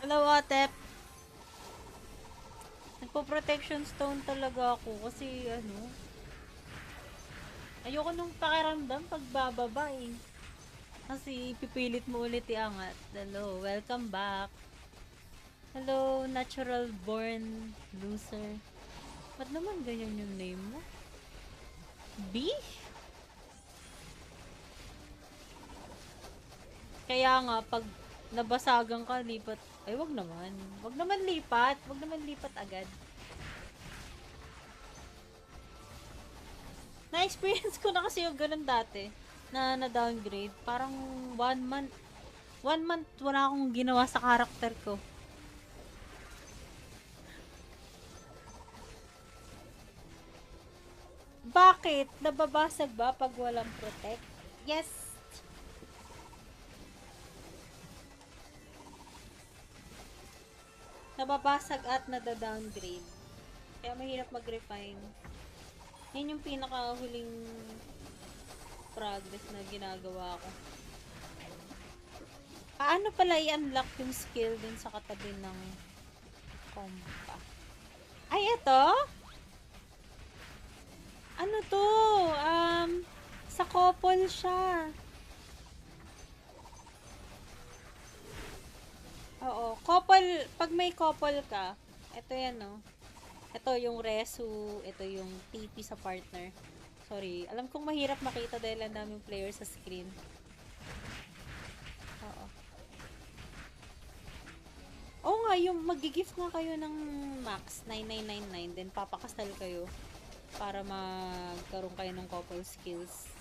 Hello, Atep. Nagpo-protection stone talaga ako kasi ayoko nung pakiramdam pagbababa eh. Kasi pipilit mo ulit iangat. Hello, welcome back. Hello, natural born loser. Ba't naman ganyan yung name mo? B? Kaya nga, pag nabasagan ka, lipat. Ay, wag naman. Wag naman lipat. Wag naman lipat agad. Na-experience ko na kasi yung ganun dati. Na-downgrade. Parang 1 month. 1 month wala akong ginawa sa karakter ko. Bakit? Nababasag ba pag walang protect? Yes. Nababasag at nada-downgrade. Kaya mahirap mag-refine. Yan yung pinaka-huling progress na ginagawa ko. Paano pala i-unlock yung skill dun sa katabi ng compa? Ay, eto? Ano to? Sa couple siya. Oo, couple, pag may couple ka, ito yan, no? Ito yung resu, ito yung TP sa partner. Sorry, alam kong mahirap makita dahil ang daming player sa screen. Oo. Oo nga, yung mag-gift nga kayo ng max 9999, then papakasal kayo para magkaroon kayo ng couple skills.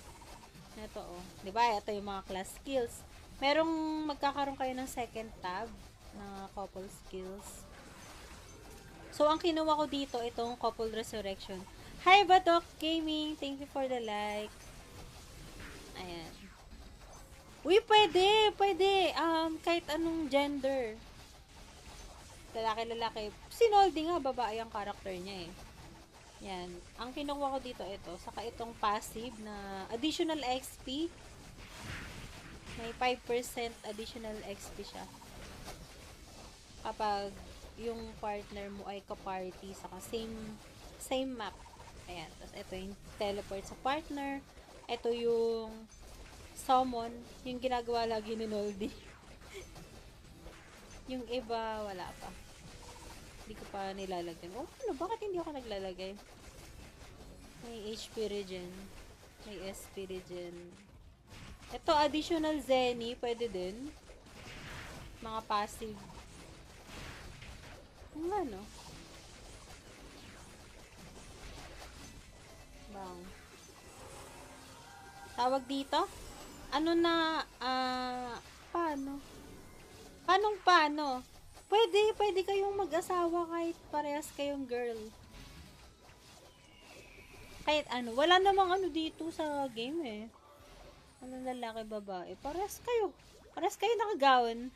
Ito oh. 'Di ba? Ito yung mga class skills. Merong magkakaroon kayo ng second tab na couple skills. So, ang kinuha ko dito, itong couple resurrection. Hi, Batok Gaming! Thank you for the like. Ayan. Uy, pwede! Pwede! Kahit anong gender. Lalaki-lalaki. Si Noldy nga, babae ang character niya eh. Yan. Ang kinuha ko dito, ito. Saka itong passive na additional XP. May 5% additional XP siya. Kapag yung partner mo ay ka-party, saka same map. Ayan. Tapos ito yung teleport sa partner. Ito yung summon. Yung ginagawa lagi ni Noldy. Yung iba, wala pa. Hindi ko pa nilalagyan. Oh, ano? Bakit hindi ako naglalagay? May HP regen. May SP regen. Ito, additional Zenny. Pwede din. Mga passive. Ano? Bang. Tawag dito? Ano na, paano? Paano? Pwede kayong mag-asawa kahit parehas kayong girl. Kahit ano, wala namang ano dito sa game eh. Ano lalaki, babae. Parehas kayo nakagawin.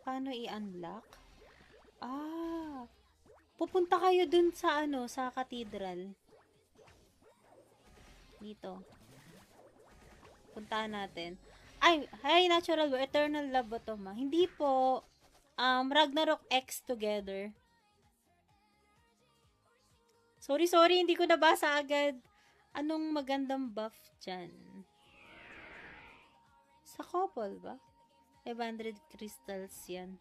Paano i-unlock? Pupunta kayo dun sa sa cathedral. Dito. Puntahan natin. Ay, hi, natural love. Eternal love ba to, ma? Hindi po. Ragnarok X together. Sorry, hindi ko nabasa agad. Anong magandang buff dyan? Sa couple ba? 500 crystals yan.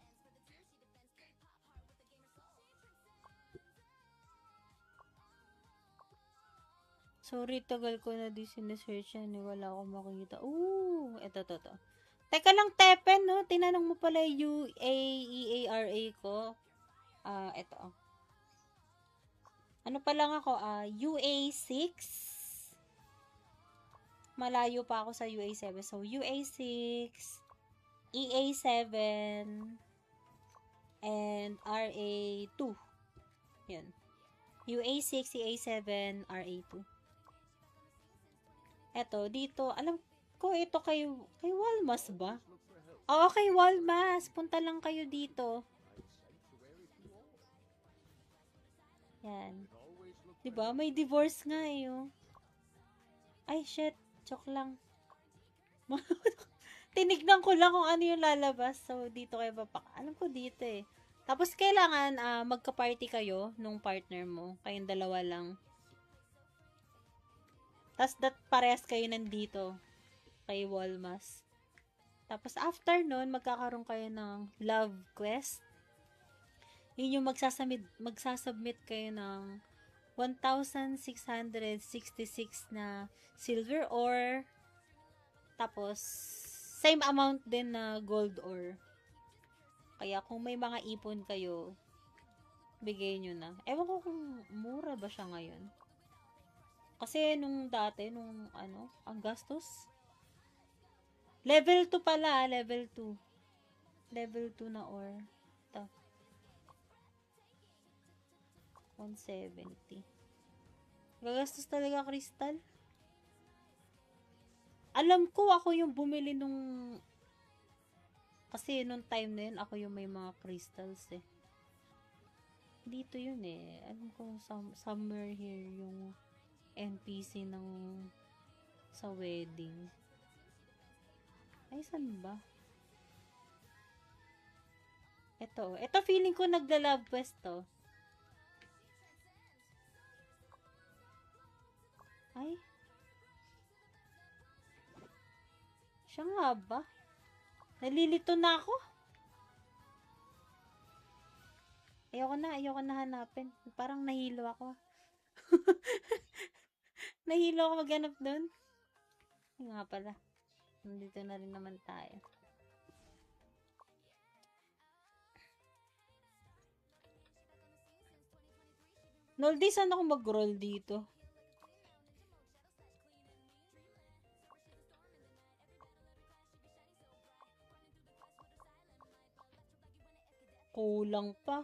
Sorry, tagal ko na di sinesearch yan. Wala akong makita. Ooh, eto. Teka lang, Tepen, no? Tinanong mo pala yung EARA ko. Eto. Ano pa lang ako? UA6. Malayo pa ako sa UA7. So, UA6, EA7, and RA2. Yan. UA6, EA7, RA2. Eto, dito, alam ko ito kay Walmas ba? Oo, kay Walmas. Punta lang kayo dito. Yan. Diba? May divorce nga eh. Oh. Ay, shit. Joke lang. Tinignan ko lang kung ano yung lalabas. So, dito kayo papak. Alam ko dito eh. Tapos, kailangan magka-party kayo nung partner mo. Kayong dalawa lang. Tapos, parehas kayo nandito. Kay Walmas. Tapos, after nun, magkakaroon kayo ng love quest. Yun yung magsasubmit kayo ng 1,666 na silver ore. Tapos, same amount din na gold ore. Kaya kung may mga ipon kayo, bigay nyo na. Ewan ko kung mura ba siya ngayon. Kasi nung dati, ang gastos. Level 2 pala, level 2. Level 2 na ore. Ito. 170. Gagastos talaga, Crystal. Alam ko ako yung bumili nung kasi nung time na yun, ako yung may mga crystals eh. Dito yun eh. Alam ko somewhere here yung NPC ng sa wedding. Ay, saan ba? Ito feeling ko nagla-love quest to. Ay. Siya nga ba? Nalilito na ako. Ayoko na hanapin. Parang nahilo ako. Nahilo ako maghanap doon. Nga pala. Nandito na rin naman tayo. Noldi, saan ako mag-roll dito? Kulang pa.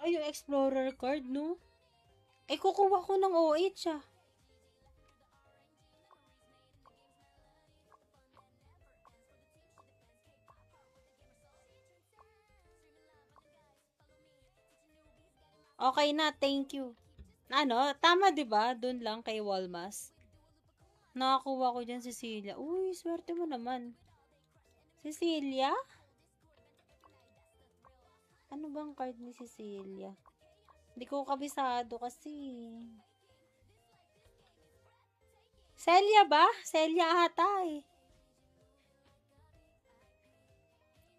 Ay, yung Explorer card, no? Eh, kukuha ko ng OH, ah. Okay na, thank you. Tama 'di ba? Doon lang kay Walmas. Nakakuha ko diyan si Cecilia. Uy, swerte mo naman. Cecilia? Ano bang card ni Cecilia? Hindi ko kabisado kasi. Celia ba? Celia ata eh.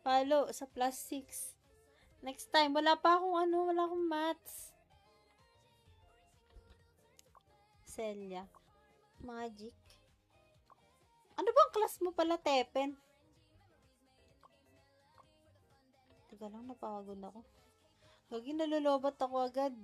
Follow sa +6. Next time, wala akong maths. Celia. Magic. Ano bang class mo pala, Tepen? Teka lang, napagod ako. Lagi nalulobot ako agad.